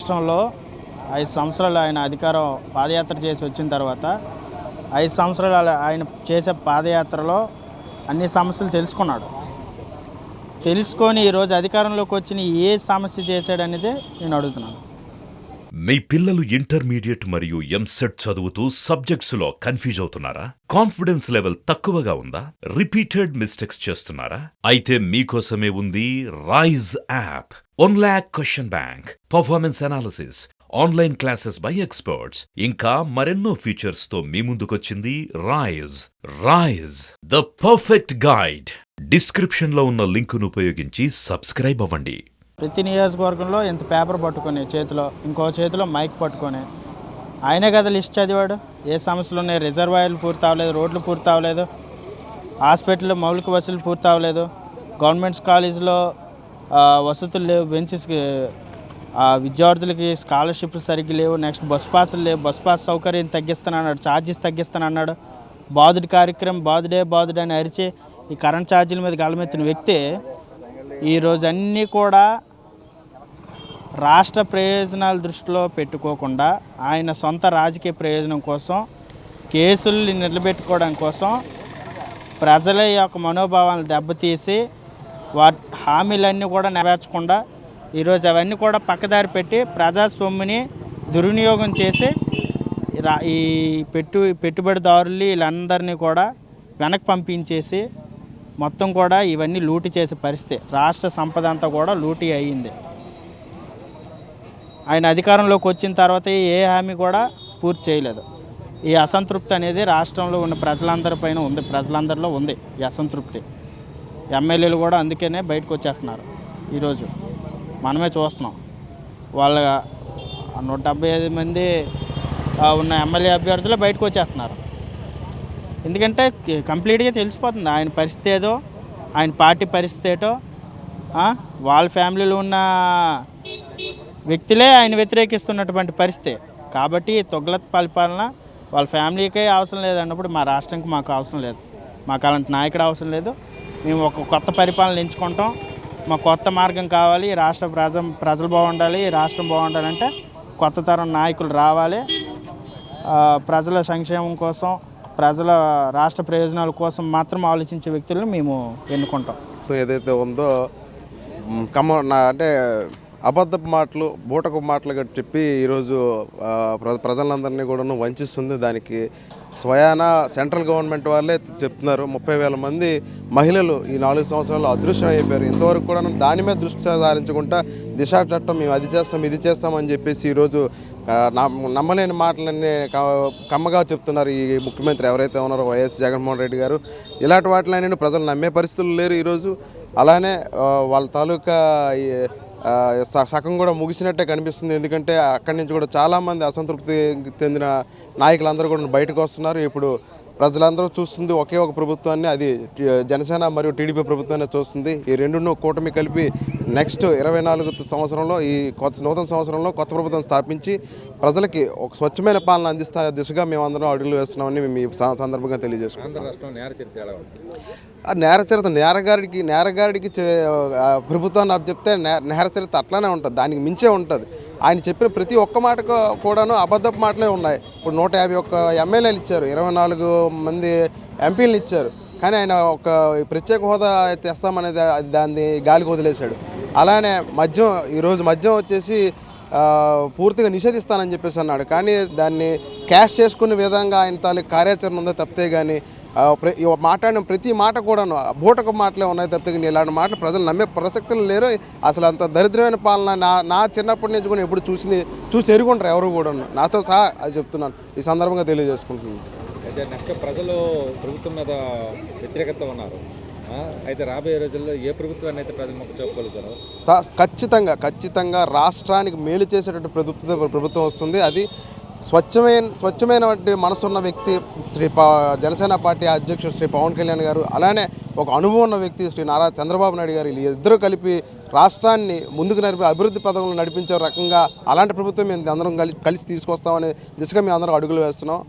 రాష్ట్రంలో 5 సంవత్సరాలు ఆయన అధికారం పాదయాత్ర చేసి వచ్చిన తర్వాత 5 సంవత్సరాలు ఆయన చేసే పాదయాత్రలో అన్ని సమస్యలు తెలుసుకొని ఈరోజు అధికారంలోకి వచ్చిన ఏ సమస్య చేశాడనేదే నేను అడుగుతున్నాను. మీ పిల్లలు ఇంటర్మీడియట్ మరియు ఎంసెట్ చదువుతూ సబ్జెక్ట్స్లో కన్ఫ్యూజ్ అవుతున్నారా? కాన్ఫిడెన్స్ లెవెల్ తక్కువగా ఉందా? రిపీటెడ్ మిస్టేక్స్ చేస్తున్నారా? అయితే మీకోసమే ఉంది Rise app. 1 lakh question bank, performance analysis, online classes by experts, ఇంకా మరెన్నో ఫీచర్స్ తో మీ ముందుకొచ్చింది Rise the perfect guide. Description లో ఉన్న లింకును ఉపయోగించి సబ్స్క్రైబ్ అవ్వండి. ప్రతి నియోజకవర్గంలో ఇంత పేపర్ పట్టుకొని చేతిలో, ఇంకో చేతిలో మైక్ పట్టుకొని ఆయనే కదా లిస్ట్ చదివాడు. ఏ సమస్యలు ఉన్నాయి, రిజర్వాయర్లు పూర్తి అవ్వలేదు, రోడ్లు పూర్తి అవ్వలేదు, హాస్పిటల్లో మౌలిక వసతులు పూర్తి అవ్వలేదు, గవర్నమెంట్స్ కాలేజీలో వసతులు లేవు, బెంచెస్కి విద్యార్థులకి స్కాలర్షిప్లు సరిగ్గా లేవు, నెక్స్ట్ బస్ పాసులు లేవు, బస్ పాస్ సౌకర్యం తగ్గిస్తానన్నాడు, ఛార్జెస్ తగ్గిస్తానన్నాడు, బాదుడి కార్యక్రమం బాదుడే అని అరిచి ఈ కరెంట్ ఛార్జీల మీద గలమెత్తిన వ్యక్తి ఈరోజు అన్నీ కూడా రాష్ట్ర ప్రయోజనాల దృష్టిలో పెట్టుకోకుండా ఆయన సొంత రాజకీయ ప్రయోజనం కోసం, కేసులు నిలబెట్టుకోవడం కోసం ప్రజల యొక్క మనోభావాలను దెబ్బతీసి హామీలన్నీ కూడా నెరవేర్చకుండా ఈరోజు అవన్నీ కూడా పక్కదారి పెట్టి ప్రజాస్వామ్యాన్ని దుర్వినియోగం చేసి ఈ పెట్టుబడిదారులు వీళ్ళందరినీ కూడా వెనక్కి పంపించేసి మొత్తం కూడా ఇవన్నీ లూటీ చేసే పరిస్థితి. రాష్ట్ర సంపద అంతా కూడా లూటీ అయ్యింది. ఆయన అధికారంలోకి వచ్చిన తర్వాత ఏ హామీ కూడా పూర్తి చేయలేదు. ఈ అసంతృప్తి అనేది రాష్ట్రంలో ఉన్న ప్రజలందరిపైన ఉంది, ప్రజలందరిలో ఉంది ఈ అసంతృప్తి. ఎమ్మెల్యేలు కూడా అందుకనే బయటకు వచ్చేస్తున్నారు. ఈరోజు మనమే చూస్తున్నాం. వాళ్ళ 175 మంది ఉన్న ఎమ్మెల్యే అభ్యర్థులు బయటకు వచ్చేస్తున్నారు. ఎందుకంటే కంప్లీట్గా తెలిసిపోతుంది ఆయన పరిస్థితి ఏదో, ఆయన పార్టీ పరిస్థితి ఏటో. వాళ్ళ ఫ్యామిలీలో ఉన్న వ్యక్తులే ఆయన వ్యతిరేకిస్తున్నటువంటి పరిస్థితి. కాబట్టి తొగ్లత్ పరిపాలన వాళ్ళ ఫ్యామిలీకే అవసరం లేదన్నప్పుడు మా రాష్ట్రానికి మాకు అవసరం లేదు, మాకు అలాంటి నాయకుడు అవసరం లేదు. మేము ఒక కొత్త పరిపాలన ఎంచుకుంటాం, మాకు కొత్త మార్గం కావాలి, రాష్ట్ర ప్రజలు బాగుండాలి, రాష్ట్రం బాగుండాలంటే కొత్త తరం నాయకులు రావాలి. ప్రజల సంక్షేమం కోసం, ప్రజల రాష్ట్ర ప్రయోజనాల కోసం మాత్రం ఆలోచించే వ్యక్తులను మేము ఎన్నుకుంటాం. ఏదైతే ఉందో అంటే అబద్ధపు మాటలు, బూటకు మాటలుగా చెప్పి ఈరోజు ప్రజలందరినీ కూడా వంచిస్తుంది. దానికి స్వయాన సెంట్రల్ గవర్నమెంట్ వాళ్ళే చెప్తున్నారు. 30,000 మంది మహిళలు ఈ 4 సంవత్సరాల్లో అదృశ్యం అయిపోయారు. ఇంతవరకు కూడా దాని మీద దృష్టి సారించకుండా దిశా చట్టం మేము అది చేస్తాం ఇది చేస్తామని చెప్పేసి ఈరోజు నమ్మలేని మాటలన్నీ కమ్మగా చెప్తున్నారు ఈ ముఖ్యమంత్రి ఎవరైతే ఉన్నారో వైఎస్ జగన్మోహన్ రెడ్డి గారు. ఇలాంటి వాటిని ప్రజలు నమ్మే పరిస్థితులు లేరు ఈరోజు. అలానే వాళ్ళ తాలూకా సగం కూడా ముగిసినట్టే కనిపిస్తుంది. ఎందుకంటే అక్కడి నుంచి కూడా చాలామంది అసంతృప్తి చెందిన నాయకులందరూ కూడా బయటకు వస్తున్నారు. ఇప్పుడు ప్రజలందరూ చూస్తుంది ఒకే ఒక ప్రభుత్వాన్ని, అది జనసేన మరియు టీడీపీ ప్రభుత్వాన్ని చూస్తుంది. ఈ రెండును కూటమి కలిపి నెక్స్ట్ 24 సంవత్సరంలో ఈ నూతన సంవత్సరంలో కొత్త ప్రభుత్వం స్థాపించి ప్రజలకి ఒక స్వచ్ఛమైన పాలన అందిస్తా దిశగా మేమందరం అడుగులు వేస్తున్నామని మేము ఈ సందర్భంగా తెలియజేస్తున్నాం. నేరగాడికి ప్రభుత్వాన్ని చెప్తే నేర చరిత్ర అట్లానే ఉంటుంది, దానికి మించే ఉంటుంది. ఆయన చెప్పిన ప్రతి ఒక్క మాట కూడాను అబద్ధపు మాటలే ఉన్నాయి. ఇప్పుడు 151 ఎమ్మెల్యేలు ఇచ్చారు, 24 మంది ఎంపీలను ఇచ్చారు, కానీ ఆయన ఒక ప్రత్యేక హోదా తెస్తామనేది దాన్ని గాలికి వదిలేశాడు. అలానే ఈరోజు మద్యం వచ్చేసి పూర్తిగా నిషేధిస్తానని చెప్పేసి అన్నాడు, కానీ దాన్ని క్యాష్ చేసుకునే విధంగా ఆయన తాలూకు కార్యాచరణ ఉందో తప్పితే కానీ మాట్లాడిన ప్రతి మాట కూడాను బూటకు మాటలే ఉన్నాయి తప్పితే కానీ ఇలాంటి మాటలు ప్రజలు నమ్మే ప్రసక్తులు లేరు. అసలు అంత దరిద్రమైన పాలన నా చిన్నప్పటి నుంచి కూడా ఎప్పుడు చూసి ఎరుగుంటారు ఎవరు కూడా, నాతో సహా అది చెప్తున్నాను, ఈ సందర్భంగా తెలియజేసుకుంటున్నాను. అయితే నెక్స్ట్ ప్రజలు ప్రభుత్వం మీద వ్యతిరేకత ఉన్నారు. అయితే రాబోయే రోజుల్లో ఏ ప్రభుత్వాన్ని అయితే ప్రజలు మొక్క చూపగలుగుతారు? ఖచ్చితంగా రాష్ట్రానికి మేలు చేసేటటువంటి ప్రభుత్వం వస్తుంది. అది స్వచ్ఛమైన మనసున్న వ్యక్తి జనసేన పార్టీ అధ్యక్షుడు శ్రీ పవన్ కళ్యాణ్ గారు, అలానే ఒక అనుభవం ఉన్న వ్యక్తి శ్రీ నారా చంద్రబాబు నాయుడు గారు, ఇద్దరూ కలిపి రాష్ట్రాన్ని ముందుకు అభివృద్ధి పథకంలో నడిపించే రకంగా అలాంటి ప్రభుత్వం మేము అందరం కలిసి తీసుకొస్తామనే దిశగా మేము అందరం అడుగులు వేస్తున్నాం.